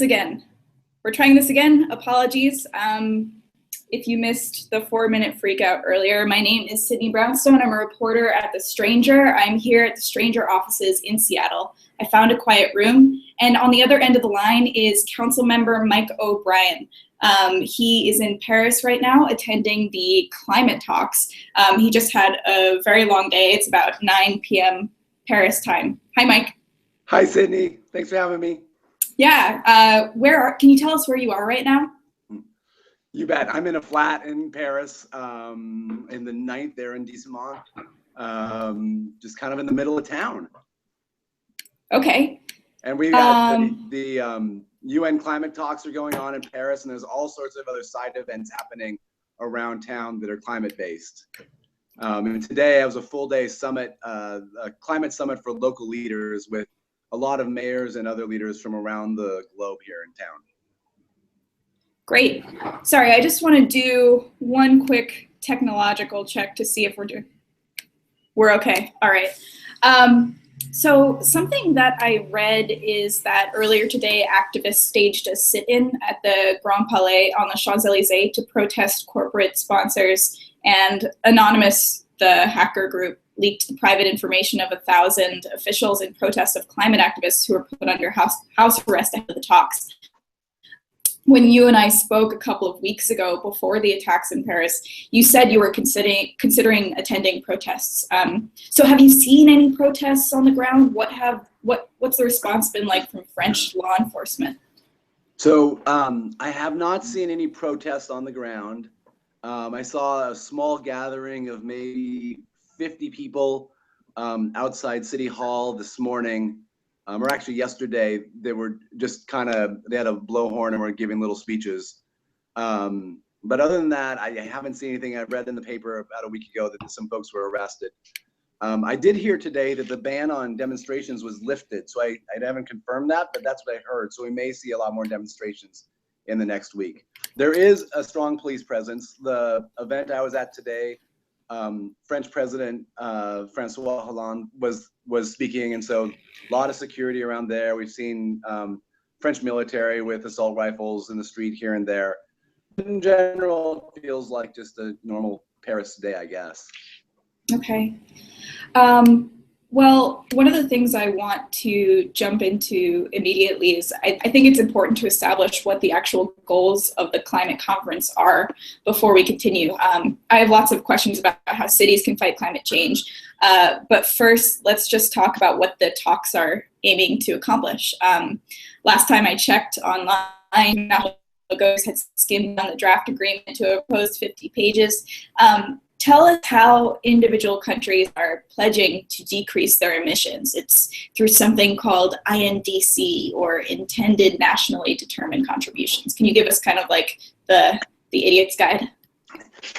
again. We're trying this again. Apologies if you missed the 4-minute freak out earlier. My name is Sydney Brownstone. I'm a reporter at The Stranger. I'm here at The Stranger offices in Seattle. I found a quiet room, and on the other end of the line is Council Member Mike O'Brien. He is in Paris right now attending the climate talks. He just had a very long day. It's about 9 p.m. Paris time. Hi, Mike. Hi, Sydney. Thanks for having me. Yeah, can you tell us where you are right now? You bet. I'm in a flat in Paris, in the 9th there in Divestment, just kind of in the middle of town. Okay. And we got the UN climate talks are going on in Paris, and there's all sorts of other side events happening around town that are climate based. And today I was a full day summit, a climate summit for local leaders with a lot of mayors and other leaders from around the globe here in town. Great. Sorry, I just want to do one quick technological check to see if we're okay. All right. So something that I read is that earlier today, activists staged a sit-in at the Grand Palais on the Champs-Élysées to protest corporate sponsors, and Anonymous, the hacker group, leaked the private information of 1,000 officials in protest of climate activists who were put under house arrest ahead of the talks. When you and I spoke a couple of weeks ago before the attacks in Paris, you said you were considering attending protests. So have you seen any protests on the ground? What's the response been like from French law enforcement? So I have not seen any protests on the ground. I saw a small gathering of maybe 50 people outside City Hall this morning. Or actually yesterday, they were just they had a blowhorn and were giving little speeches. But other than that, I haven't seen anything. I read in the paper about a week ago that some folks were arrested. I did hear today that the ban on demonstrations was lifted. So I haven't confirmed that, but that's what I heard. So we may see a lot more demonstrations in the next week. There is a strong police presence. The event I was at today, French President François Hollande was speaking, and so a lot of security around there. We've seen French military with assault rifles in the street here and there. In general, it feels like just a normal Paris day, I guess. Okay. Well, one of the things I want to jump into immediately is I think it's important to establish what the actual goals of the climate conference are before we continue. I have lots of questions about how cities can fight climate change. But first, let's just talk about what the talks are aiming to accomplish. Last time I checked online, Lagos had skimmed on the draft agreement to a proposed 50 pages. Tell us how individual countries are pledging to decrease their emissions. It's through something called INDC, or Intended Nationally Determined Contributions. Can you give us kind of like the idiot's guide?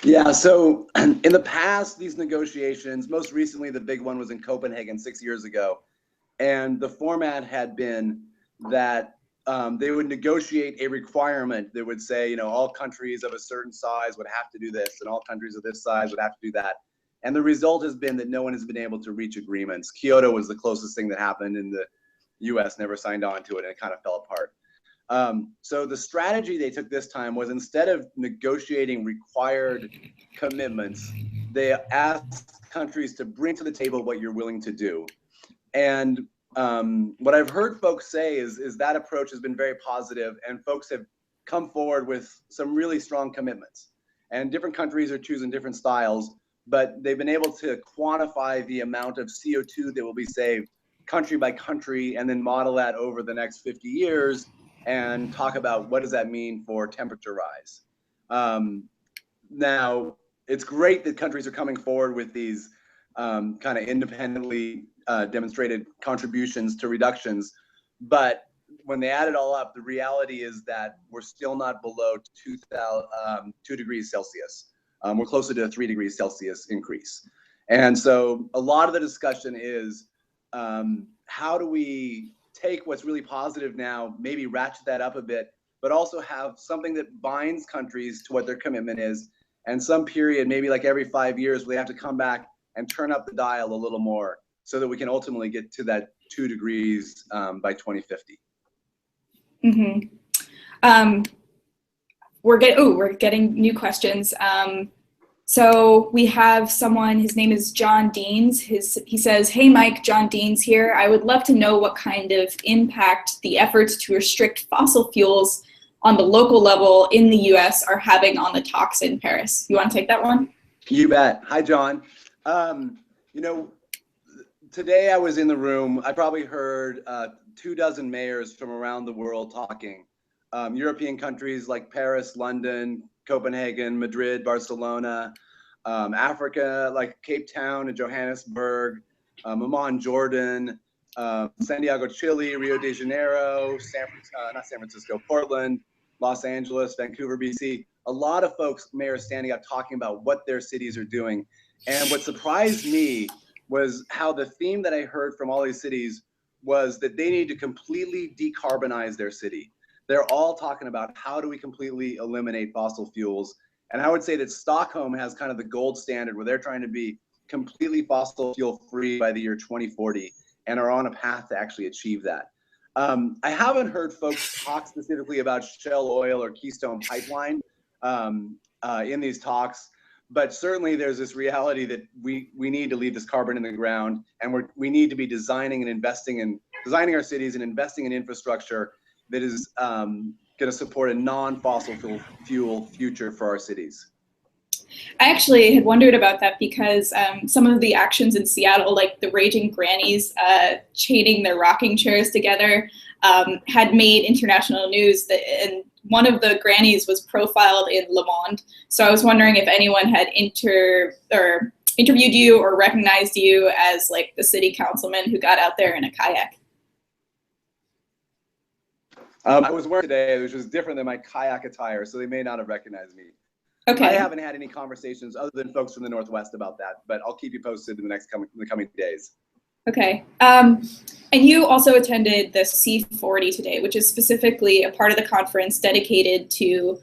Yeah, so in the past, these negotiations, most recently the big one was in Copenhagen 6 years ago, and the format had been that they would negotiate a requirement that would say, all countries of a certain size would have to do this, and all countries of this size would have to do that. And the result has been that no one has been able to reach agreements. Kyoto was the closest thing that happened, and the US never signed on to it, and it kind of fell apart. So the strategy they took this time was, instead of negotiating required commitments, they asked countries to bring to the table what you're willing to do. And what I've heard folks say is that approach has been very positive, and folks have come forward with some really strong commitments. And different countries are choosing different styles, but they've been able to quantify the amount of CO2 that will be saved country by country, and then model that over the next 50 years and talk about what does that mean for temperature rise. Now, it's great that countries are coming forward with these kind of independently demonstrated contributions to reductions, but when they add it all up, the reality is that we're still not below 2 degrees Celsius. We're closer to a 3 degrees Celsius increase. And so a lot of the discussion is how do we take what's really positive now, maybe ratchet that up a bit, but also have something that binds countries to what their commitment is, and some period, maybe like every 5 years, where they have to come back and turn up the dial a little more so that we can ultimately get to that 2 degrees by 2050. Mm-hmm. We're getting new questions. So we have someone, his name is John Deans. He says, "Hey Mike, John Deans here. I would love to know what kind of impact the efforts to restrict fossil fuels on the local level in the US are having on the talks in Paris." You want to take that one? You bet. Hi, John. Today I was in the room. I probably heard 24 mayors from around the world talking. European countries like Paris, London, Copenhagen, Madrid, Barcelona, Africa like Cape Town and Johannesburg, Amman, Jordan, Santiago, Chile, Rio de Janeiro, not San Francisco, Portland, Los Angeles, Vancouver, BC. A lot of folks, mayors standing up talking about what their cities are doing. And what surprised me was how the theme that I heard from all these cities was that they need to completely decarbonize their city. They're all talking about how do we completely eliminate fossil fuels. And I would say that Stockholm has kind of the gold standard where they're trying to be completely fossil fuel free by the year 2040 and are on a path to actually achieve that. I haven't heard folks talk specifically about Shell Oil or Keystone Pipeline in these talks, but certainly there's this reality that we need to leave this carbon in the ground, and we need to be designing our cities and investing in infrastructure that is going to support a non-fossil fuel future for our cities. I actually had wondered about that because some of the actions in Seattle, like the raging grannies chaining their rocking chairs together, had made international news. And one of the grannies was profiled in Le Monde. So I was wondering if anyone had interviewed you or recognized you as like the city councilman who got out there in a kayak. I was wearing today, which was different than my kayak attire, so they may not have recognized me. Okay. I haven't had any conversations other than folks from the Northwest about that, but I'll keep you posted in the coming days. Okay. And you also attended the C40 today, which is specifically a part of the conference dedicated to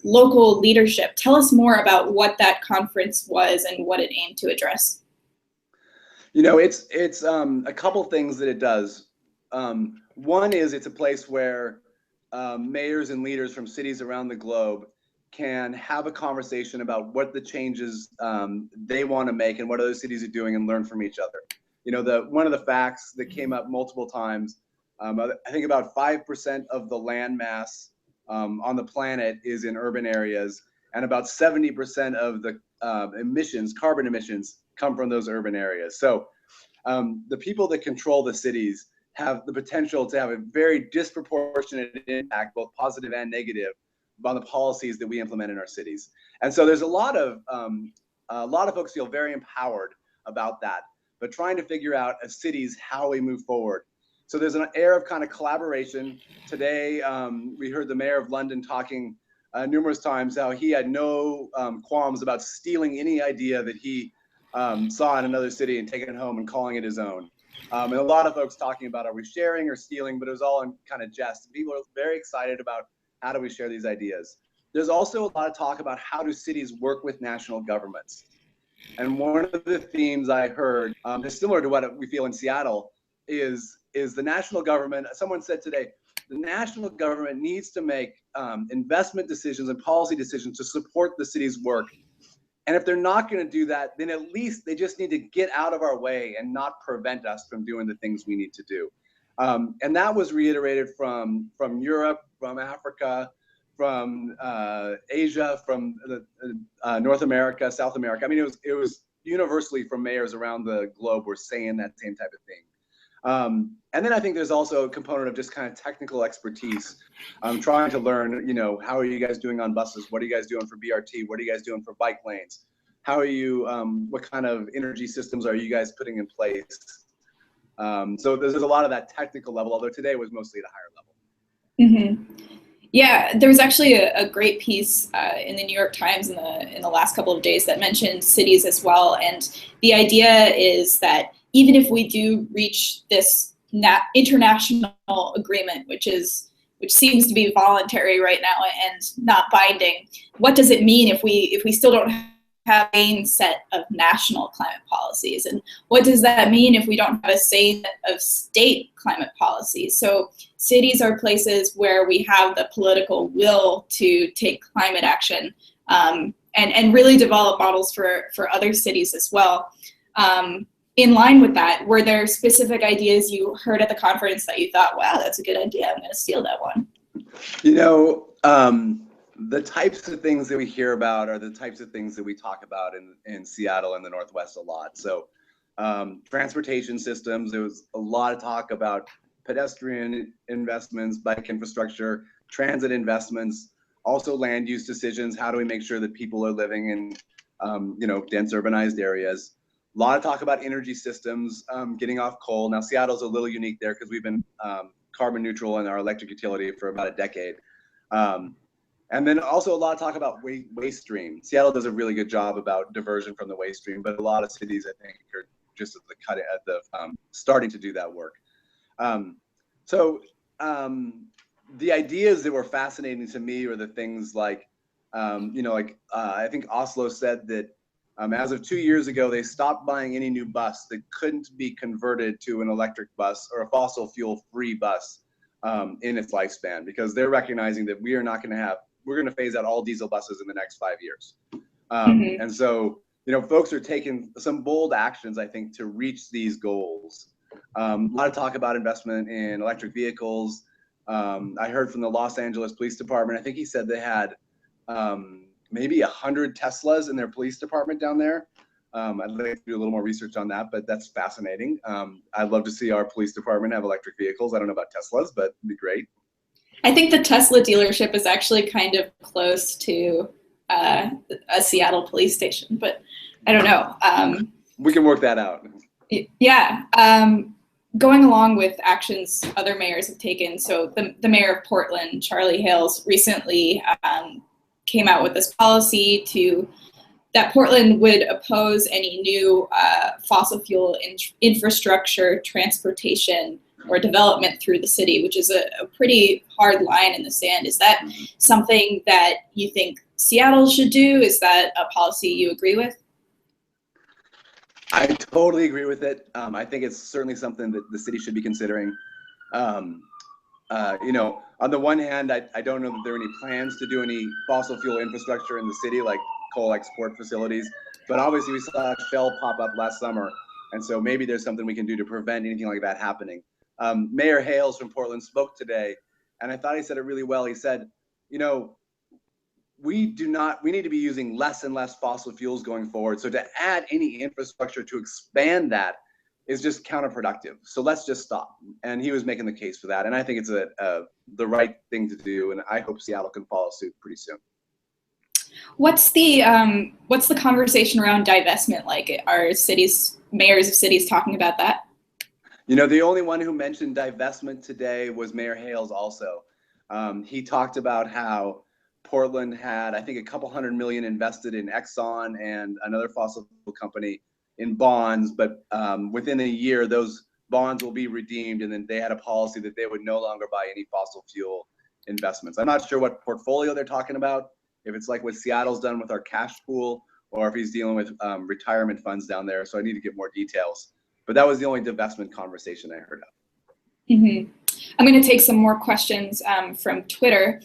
local leadership. Tell us more about what that conference was and what it aimed to address. It's a couple things that it does. One is it's a place where mayors and leaders from cities around the globe can have a conversation about what the changes they want to make and what other cities are doing and learn from each other. One of the facts that came up multiple times, I think about 5% of the land mass on the planet is in urban areas, and about 70% of the carbon emissions, come from those urban areas. So the people that control the cities have the potential to have a very disproportionate impact, both positive and negative, on the policies that we implement in our cities. And so there's a lot of folks feel very empowered about that, but trying to figure out as cities how we move forward. So there's an air of kind of collaboration. Today, we heard the mayor of London talking numerous times how he had no qualms about stealing any idea that he saw in another city and taking it home and calling it his own. And a lot of folks talking about, are we sharing or stealing? But it was all in kind of jest. People are very excited about how do we share these ideas. There's also a lot of talk about how do cities work with national governments. And one of the themes I heard is similar to what we feel in Seattle is the national government. Someone said today, the national government needs to make investment decisions and policy decisions to support the city's work. And if they're not going to do that, then at least they just need to get out of our way and not prevent us from doing the things we need to do. And that was reiterated from Europe, from Africa, from Asia, from North America, South America. I mean, it was universally from mayors around the globe were saying that same type of thing. And then I think there's also a component of just kind of technical expertise. Trying to learn, how are you guys doing on buses? What are you guys doing for BRT? What are you guys doing for bike lanes? How are you, what kind of energy systems are you guys putting in place? So there's a lot of that technical level, although today was mostly at a higher level. Mm-hmm. Yeah, there was actually a great piece in the New York Times in the last couple of days that mentioned cities as well. And the idea is that even if we do reach this international agreement, which seems to be voluntary right now and not binding, what does it mean if we still don't have a same set of national climate policies. And what does that mean if we don't have a same set of state climate policies? So cities are places where we have the political will to take climate action, and really develop models for other cities as well. In line with that, were there specific ideas you heard at the conference that you thought, wow, that's a good idea, I'm going to steal that one? The types of things that we hear about are the types of things that we talk about in Seattle and the Northwest a lot. So transportation systems, there was a lot of talk about pedestrian investments, bike infrastructure, transit investments, also land use decisions. How do we make sure that people are living in dense urbanized areas? A lot of talk about energy systems, getting off coal. Now Seattle's a little unique there because we've been carbon neutral in our electric utility for about a decade. And then also a lot of talk about waste stream. Seattle does a really good job about diversion from the waste stream, but a lot of cities, I think, are just at the starting to do that work. The ideas that were fascinating to me were the things like, I think Oslo said that as of 2 years ago, they stopped buying any new bus that couldn't be converted to an electric bus or a fossil fuel free bus in its lifespan, because they're recognizing that we're going to phase out all diesel buses in the next 5 years. And so, folks are taking some bold actions, I think, to reach these goals. A lot of talk about investment in electric vehicles. I heard from the Los Angeles Police Department, I think he said they had maybe 100 Teslas in their police department down there. I'd like to do a little more research on that, but that's fascinating. I'd love to see our police department have electric vehicles. I don't know about Teslas, but it'd be great. I think the Tesla dealership is actually kind of close to a Seattle police station, but I don't know. We can work that out. Yeah. Going along with actions other mayors have taken, so the mayor of Portland, Charlie Hales, recently came out with this policy that Portland would oppose any new fossil fuel infrastructure, transportation, or development through the city, which is a pretty hard line in the sand. Is that something that you think Seattle should do? Is that a policy you agree with? I totally agree with it. I think it's certainly something that the city should be considering. On the one hand, I don't know that there are any plans to do any fossil fuel infrastructure in the city, like coal export facilities, but obviously we saw Shell pop up last summer, and so maybe there's something we can do to prevent anything like that happening. Mayor Hales from Portland spoke today, and I thought he said it really well. He said, we need to be using less and less fossil fuels going forward. So to add any infrastructure to expand that is just counterproductive. So let's just stop. And he was making the case for that. And I think it's the right thing to do. And I hope Seattle can follow suit pretty soon. What's the conversation around divestment like? Are mayors of cities talking about that? The only one who mentioned divestment today was Mayor Hales also. He talked about how Portland had, I think, $200 million invested in Exxon and another fossil fuel company in bonds, but within a year, those bonds will be redeemed, and then they had a policy that they would no longer buy any fossil fuel investments. I'm not sure what portfolio they're talking about, if it's like what Seattle's done with our cash pool, or if he's dealing with retirement funds down there, so I need to get more details. But that was the only divestment conversation I heard of. Mm-hmm. I'm going to take some more questions from Twitter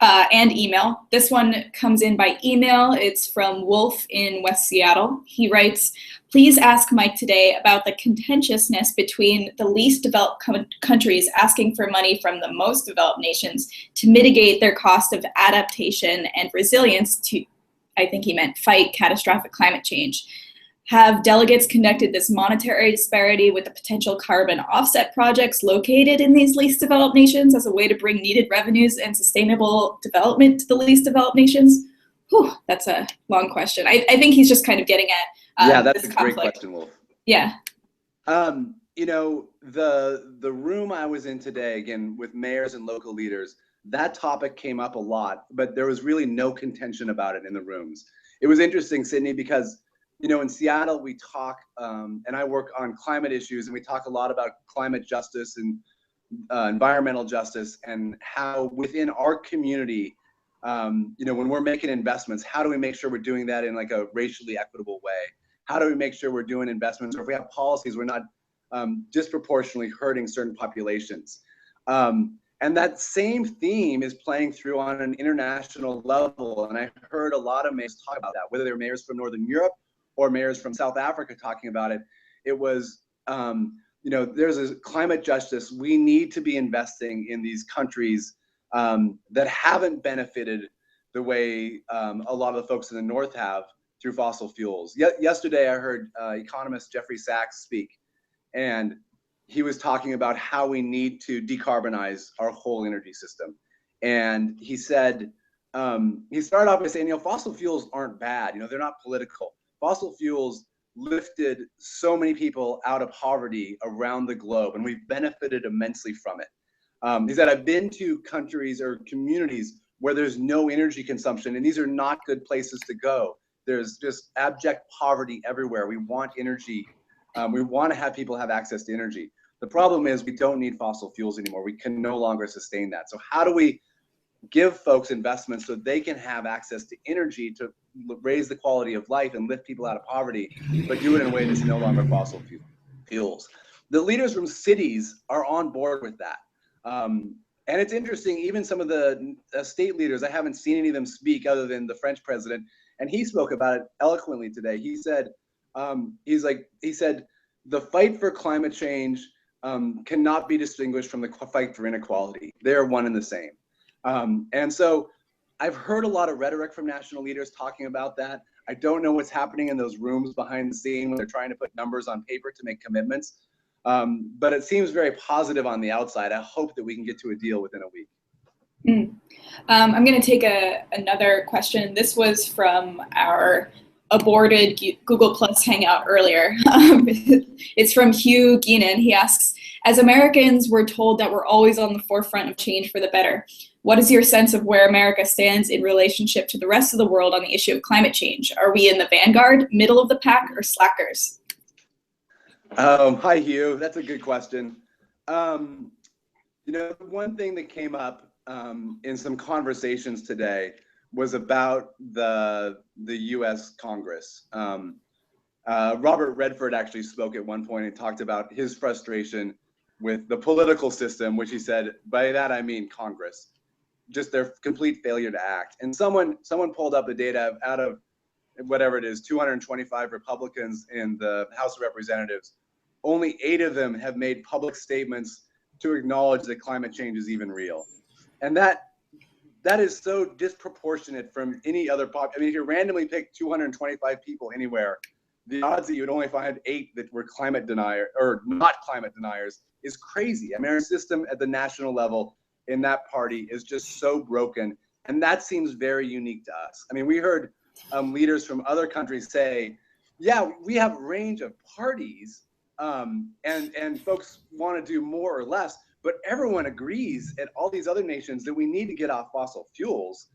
and email. This one comes in by email. It's from Wolf in West Seattle. He writes, please ask Mike today about the contentiousness between the least developed countries asking for money from the most developed nations to mitigate their cost of adaptation and resilience to, I think he meant, fight catastrophic climate change. Have delegates conducted this monetary disparity with the potential carbon offset projects located in these least developed nations as a way to bring needed revenues and sustainable development to the least developed nations? Whew, that's a long question. I think he's just kind of getting at that's this a conflict. Great question, Wolf. Yeah. The room I was in today, again, with mayors and local leaders, that topic came up a lot, but there was really no contention about it in the rooms. It was interesting, Sydney, because in Seattle, we talk, and I work on climate issues, and we talk a lot about climate justice and environmental justice, and how within our community, when we're making investments, how do we make sure we're doing that in like a racially equitable way? How do we make sure we're doing investments, or if we have policies, we're not disproportionately hurting certain populations? And that same theme is playing through on an international level. And I heard a lot of mayors talk about that, whether they're mayors from Northern Europe or mayors from South Africa talking about it. It was, there's a climate justice. We need to be investing in these countries that haven't benefited the way a lot of the folks in the North have through fossil fuels. Yesterday, I heard economist Jeffrey Sachs speak, and he was talking about how we need to decarbonize our whole energy system. And he said, he started off by saying, fossil fuels aren't bad. They're not political. Fossil fuels lifted so many people out of poverty around the globe, and we've benefited immensely from it. He said, I've been to countries or communities where there's no energy consumption, and these are not good places to go. There's just abject poverty everywhere. We want energy. We want to have people have access to energy. The problem is we don't need fossil fuels anymore. We can no longer sustain that. So how do we give folks investments so they can have access to energy to raise the quality of life and lift people out of poverty, but do it in a way that's no longer fossil fuels? The leaders from cities are on board with that. And it's interesting, even some of the state leaders, I haven't seen any of them speak other than the French president, and he spoke about it eloquently today. He said, the fight for climate change cannot be distinguished from the fight for inequality. They are one and the same. And so I've heard a lot of rhetoric from national leaders talking about that. I don't know what's happening in those rooms behind the scene when they're trying to put numbers on paper to make commitments. But it seems very positive on the outside. I hope that we can get to a deal within a week. I'm going to take another question. This was from our aborted Google Plus Hangout earlier. It's from Hugh Geenan. He asks, as Americans, we're told that we're always on the forefront of change for the better. What is your sense of where America stands in relationship to the rest of the world on the issue of climate change? Are we in the vanguard, middle of the pack, or slackers? Hi, Hugh. That's a good question. One thing that came up in some conversations today was about the U.S. Congress. Robert Redford actually spoke at one point and talked about his frustration with the political system, which he said, by that I mean Congress, just their complete failure to act. And someone pulled up the data out of whatever it is, 225 Republicans in the House of Representatives. Only 8 of them have made public statements to acknowledge that climate change is even real. And that is so disproportionate from any other if you randomly pick 225 people anywhere, the odds that you would only find 8 that were climate denier or not climate deniers is crazy. I mean, our system at the national level in that party is just so broken, and that seems very unique to us. I mean, we heard leaders from other countries say, yeah, we have a range of parties, and folks want to do more or less, but everyone agrees at all these other nations that we need to get off fossil fuels.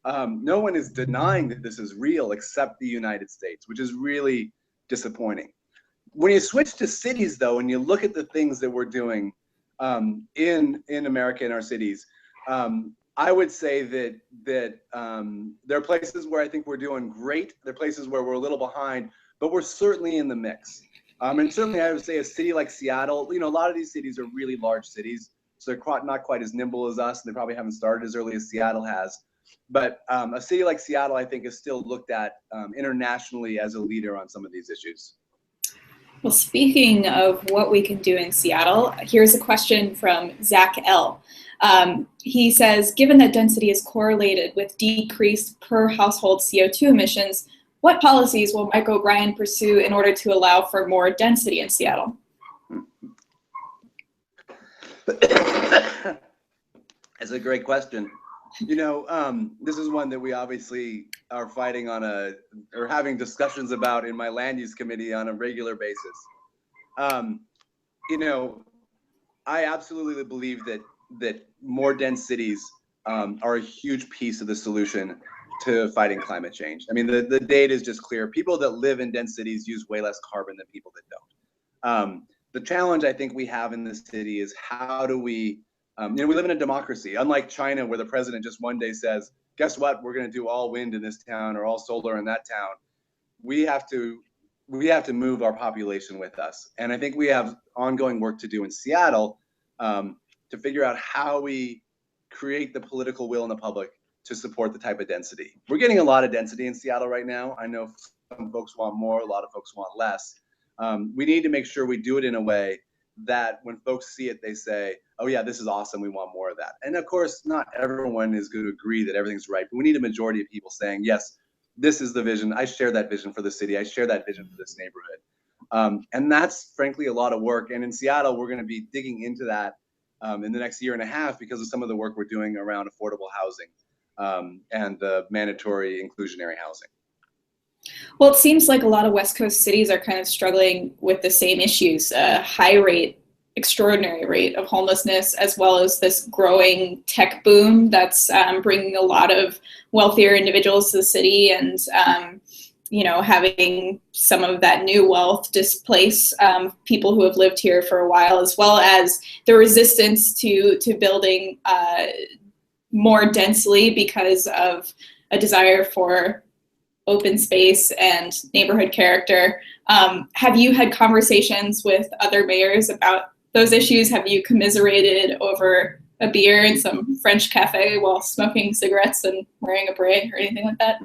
No one is denying that this is real except the United States, which is really disappointing. When you switch to cities, though, and you look at the things that we're doing in America, in our cities, I would say that there are places where I think we're doing great. There are places where we're a little behind, but we're certainly in the mix. And certainly I would say a city like Seattle, a lot of these cities are really large cities, so they're not quite as nimble as us, and they probably haven't started as early as Seattle has. But a city like Seattle, I think, is still looked at internationally as a leader on some of these issues. Well, speaking of what we can do in Seattle, here's a question from Zach L. He says, given that density is correlated with decreased per household CO2 emissions, what policies will Mike O'Brien pursue in order to allow for more density in Seattle? That's a great question. This is one that we obviously are fighting on or having discussions about in my land use committee on a regular basis. I absolutely believe that more dense cities are a huge piece of the solution to fighting climate change. I mean, the data is just clear. People that live in dense cities use way less carbon than people that don't. The challenge I think we have in this city is how do we, we live in a democracy, unlike China, where the president just one day says, guess what, we're going to do all wind in this town or all solar in that town. We have to move our population with us. And I think we have ongoing work to do in Seattle to figure out how we create the political will in the public to support the type of density. We're getting a lot of density in Seattle right now. I know some folks want more, a lot of folks want less. We need to make sure we do it in a way that when folks see it, they say, oh yeah, this is awesome, we want more of that. And of course, not everyone is going to agree that everything's right, but we need a majority of people saying, yes, this is the vision. I share that vision for the city. I share that vision for this neighborhood. And that's frankly a lot of work. And in Seattle, we're going to be digging into that in the next year and a half because of some of the work we're doing around affordable housing and the mandatory inclusionary housing. Well, it seems like a lot of West Coast cities are kind of struggling with the same issues, a high rate, extraordinary rate of homelessness, as well as this growing tech boom that's bringing a lot of wealthier individuals to the city and, you know, having some of that new wealth displace people who have lived here for a while, as well as the resistance to building more densely because of a desire for open space and neighborhood character. Have you had conversations with other mayors about those issues? Have you commiserated over a beer in some French cafe while smoking cigarettes and wearing a beret or anything like that?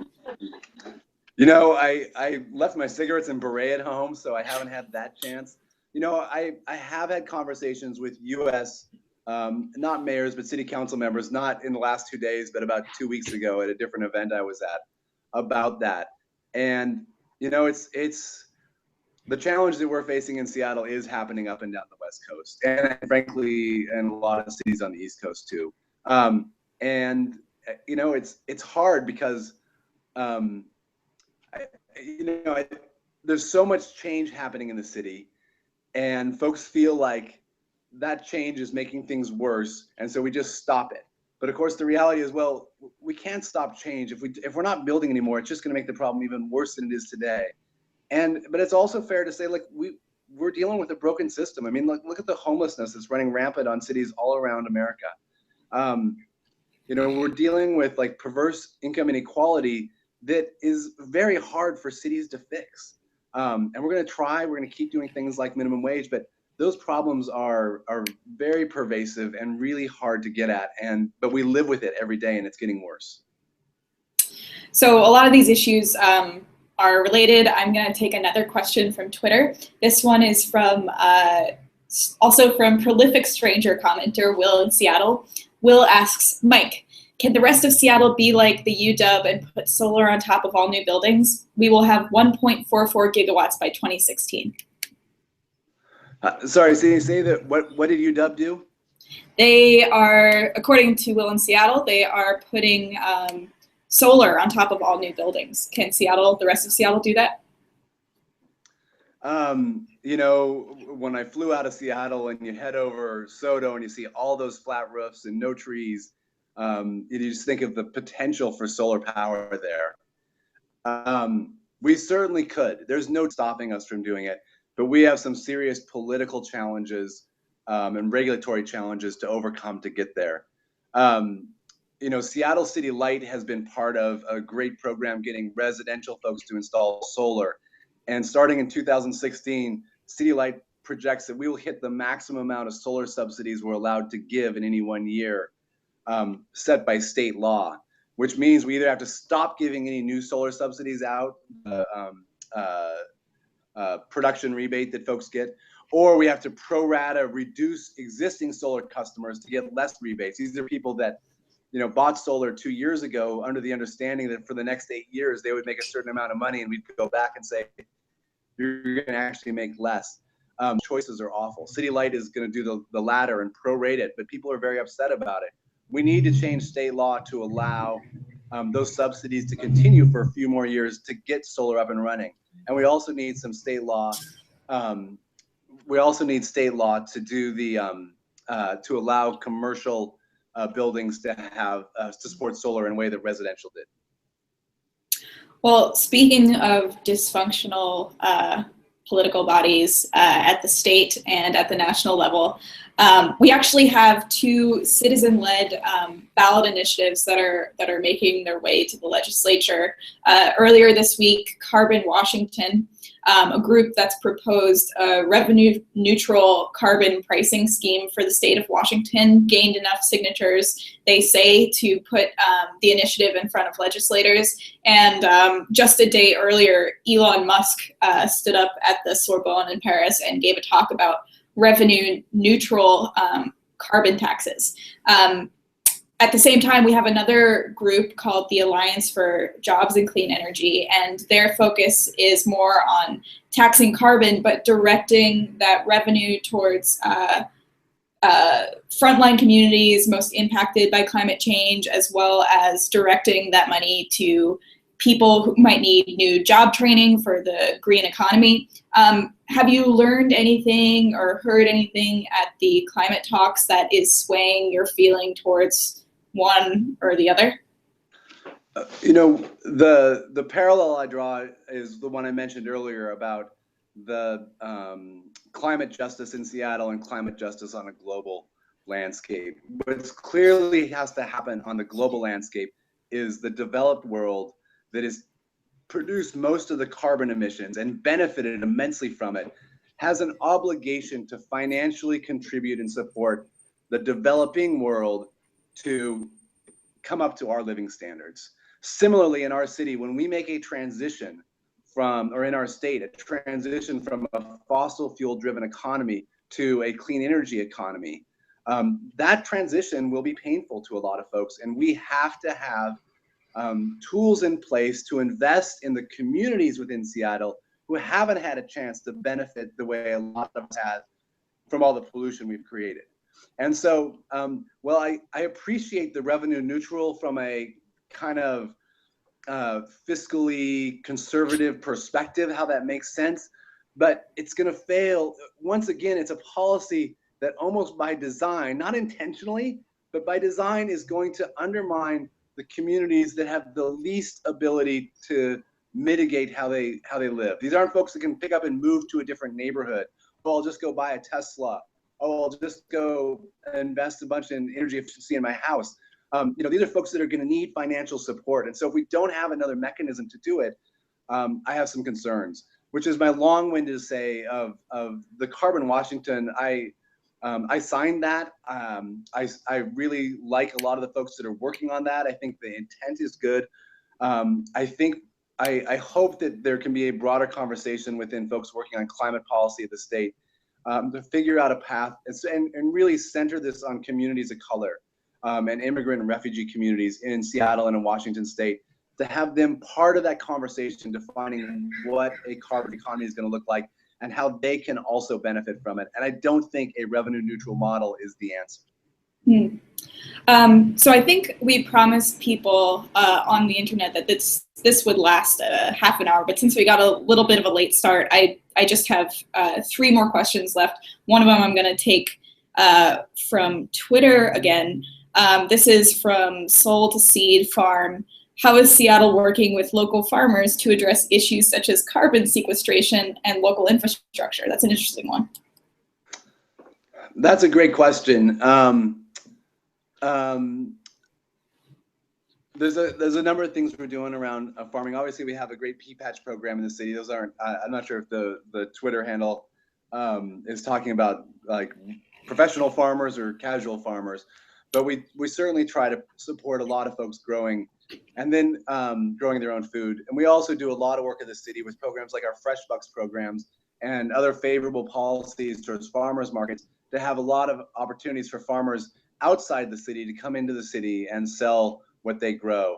You know, I left my cigarettes and beret at home, so I haven't had that chance. You know, I have had conversations with U.S., not mayors, but city council members, not in the last 2 days, but about 2 weeks ago at a different event I was at, about that. And you know, it's the challenge that we're facing in Seattle is happening up and down the West Coast, and frankly in a lot of cities on the East Coast too. And you know, it's hard because there's so much change happening in the city, and folks feel like that change is making things worse, and so we just stop it. But of course, the reality is, well, we can't stop change. If we're not building anymore, it's just going to make the problem even worse than it is today. But it's also fair to say, like, we're dealing with a broken system. I mean, look at the homelessness that's running rampant on cities all around America. You know, we're dealing with like perverse income inequality that is very hard for cities to fix. And we're going to keep doing things like minimum wage, but those problems are very pervasive and really hard to get at. But we live with it every day, and it's getting worse. So a lot of these issues are related. I'm going to take another question from Twitter. This one is from also from prolific stranger commenter Will in Seattle. Will asks, Mike, can the rest of Seattle be like the UW and put solar on top of all new buildings? We will have 1.44 gigawatts by 2016. Sorry, say that. What did UW do? They are, according to Will in Seattle, they are putting solar on top of all new buildings. Can the rest of Seattle do that? You know, when I flew out of Seattle and you head over Soto and you see all those flat roofs and no trees, you just think of the potential for solar power there. We certainly could. There's no stopping us from doing it. But we have some serious political challenges and regulatory challenges to overcome to get there. You know, Seattle City Light has been part of a great program getting residential folks to install solar. And starting in 2016, City Light projects that we will hit the maximum amount of solar subsidies we're allowed to give in any 1 year, set by state law, which means we either have to stop giving any new solar subsidies out, production rebate that folks get, or we have to pro rata reduce existing solar customers to get less rebates. These are people that, you know, bought solar 2 years ago under the understanding that for the next 8 years they would make a certain amount of money, and we'd go back and say you're going to actually make less. Choices are awful. City Light is going to do the latter and prorate it, but people are very upset about it. We need to change state law to allow those subsidies to continue for a few more years to get solar up and running. And we also need some state law. We also need state law to do the to allow commercial buildings to have to support solar in a way that residential did. Well, speaking of dysfunctional political bodies at the state and at the national level, We actually have two citizen-led ballot initiatives that are making their way to the legislature. Earlier this week, Carbon Washington, a group that's proposed a revenue-neutral carbon pricing scheme for the state of Washington, gained enough signatures, they say, to put the initiative in front of legislators. And just a day earlier, Elon Musk stood up at the Sorbonne in Paris and gave a talk about revenue-neutral carbon taxes. At the same time, we have another group called the Alliance for Jobs and Clean Energy, and their focus is more on taxing carbon, but directing that revenue towards frontline communities most impacted by climate change, as well as directing that money to people who might need new job training for the green economy. Have you learned anything or heard anything at the climate talks that is swaying your feeling towards one or the other? You know, the parallel I draw is the one I mentioned earlier about the climate justice in Seattle and climate justice on a global landscape. What clearly has to happen on the global landscape is the developed world that has produced most of the carbon emissions and benefited immensely from it has an obligation to financially contribute and support the developing world to come up to our living standards. Similarly, in our city, when we make a transition from, or in our state, a transition from a fossil fuel driven economy to a clean energy economy, that transition will be painful to a lot of folks. And we have to have tools in place to invest in the communities within Seattle who haven't had a chance to benefit the way a lot of us have from all the pollution we've created. And so, well, I appreciate the revenue neutral from a kind of fiscally conservative perspective, how that makes sense, but it's going to fail. Once again, it's a policy that almost by design, not intentionally, but by design is going to undermine the communities that have the least ability to mitigate how they live. These aren't folks that can pick up and move to a different neighborhood. Oh, I'll just go buy a Tesla. Oh, I'll just go invest a bunch in energy efficiency in my house. You know, these are folks that are going to need financial support. And so if we don't have another mechanism to do it, I have some concerns, which is my long-winded to say of the Carbon Washington. I signed that. I really like a lot of the folks that are working on that. I think the intent is good. I hope that there can be a broader conversation within folks working on climate policy at the state to figure out a path and really center this on communities of color and immigrant and refugee communities in Seattle and in Washington state, to have them part of that conversation, defining what a carbon economy is going to look like and how they can also benefit from it. And I don't think a revenue neutral model is the answer. So I think we promised people on the internet that this would last half an hour, but since we got a little bit of a late start, I just have 3 more questions left. One of them I'm going to take from Twitter again. This is from Soul to Seed Farm. How is Seattle working with local farmers to address issues such as carbon sequestration and local infrastructure? That's an interesting one. That's a great question. There's a number of things we're doing around farming. Obviously, we have a great pea patch program in the city. Those aren't. I'm not sure if the Twitter handle is talking about like professional farmers or casual farmers, but we certainly try to support a lot of folks growing and then growing their own food. And we also do a lot of work in the city with programs like our Fresh Bucks programs and other favorable policies towards farmers markets to have a lot of opportunities for farmers outside the city to come into the city and sell what they grow.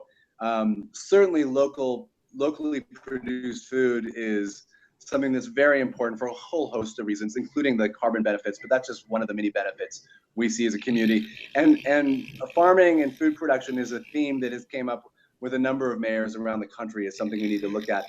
Certainly locally produced food is something that's very important for a whole host of reasons, including the carbon benefits, but that's just one of the many benefits we see as a community. And farming and food production is a theme that has came up with a number of mayors around the country as something we need to look at.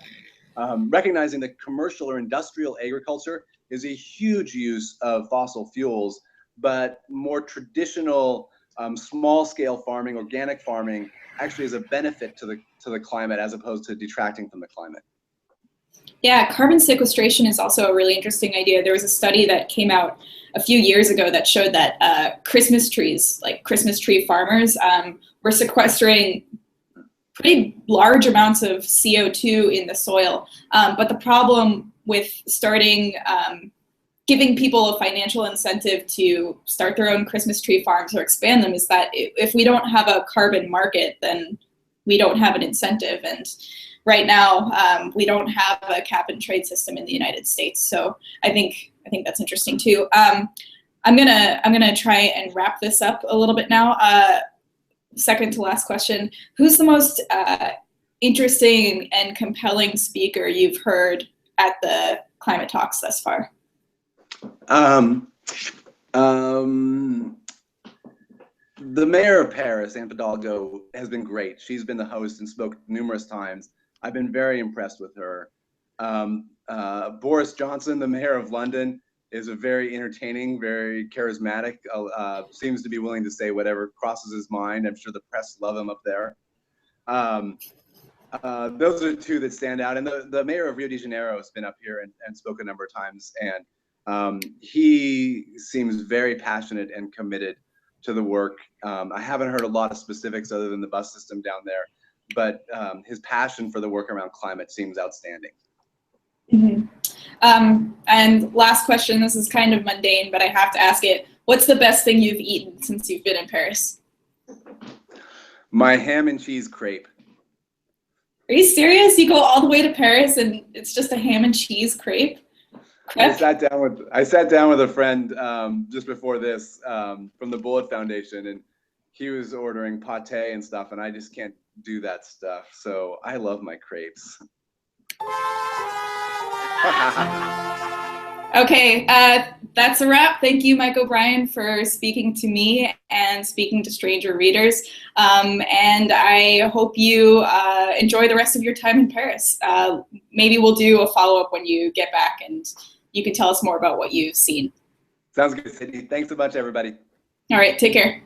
Recognizing that commercial or industrial agriculture is a huge use of fossil fuels, but more traditional small-scale farming, organic farming, actually is a benefit to the climate as opposed to detracting from the climate. Yeah, carbon sequestration is also a really interesting idea. There was a study that came out a few years ago that showed that Christmas trees, like Christmas tree farmers, were sequestering pretty large amounts of CO2 in the soil. But the problem with starting giving people a financial incentive to start their own Christmas tree farms or expand them is that if we don't have a carbon market, then we don't have an incentive. And right now, we don't have a cap and trade system in the United States. So I think that's interesting too. I'm gonna try and wrap this up a little bit now. Second to last question: who's the most interesting and compelling speaker you've heard at the climate talks thus far? The mayor of Paris, Anne Hidalgo, has been great. She's been the host and spoke numerous times. I've been very impressed with her. Boris Johnson, the mayor of London, is a very entertaining, very charismatic, seems to be willing to say whatever crosses his mind. I'm sure the press love him up there. Those are two that stand out. And the mayor of Rio de Janeiro has been up here and spoke a number of times. And he seems very passionate and committed to the work. I haven't heard a lot of specifics other than the bus system down there, but his passion for the work around climate seems outstanding. Mm-hmm. And last question, this is kind of mundane, but I have to ask it. What's the best thing you've eaten since you've been in Paris? My ham and cheese crepe. Are you serious? You go all the way to Paris and it's just a ham and cheese crepe? I sat down with a friend just before this from the Bullet Foundation, and he was ordering pate and stuff, and I just can't do that stuff. So I love my crepes. Okay, that's a wrap. Thank you, Mike O'Brien, for speaking to me and speaking to stranger readers. And I hope you enjoy the rest of your time in Paris. Maybe we'll do a follow-up when you get back and you can tell us more about what you've seen. Sounds good, Sydney. Thanks so much, everybody. All right, take care.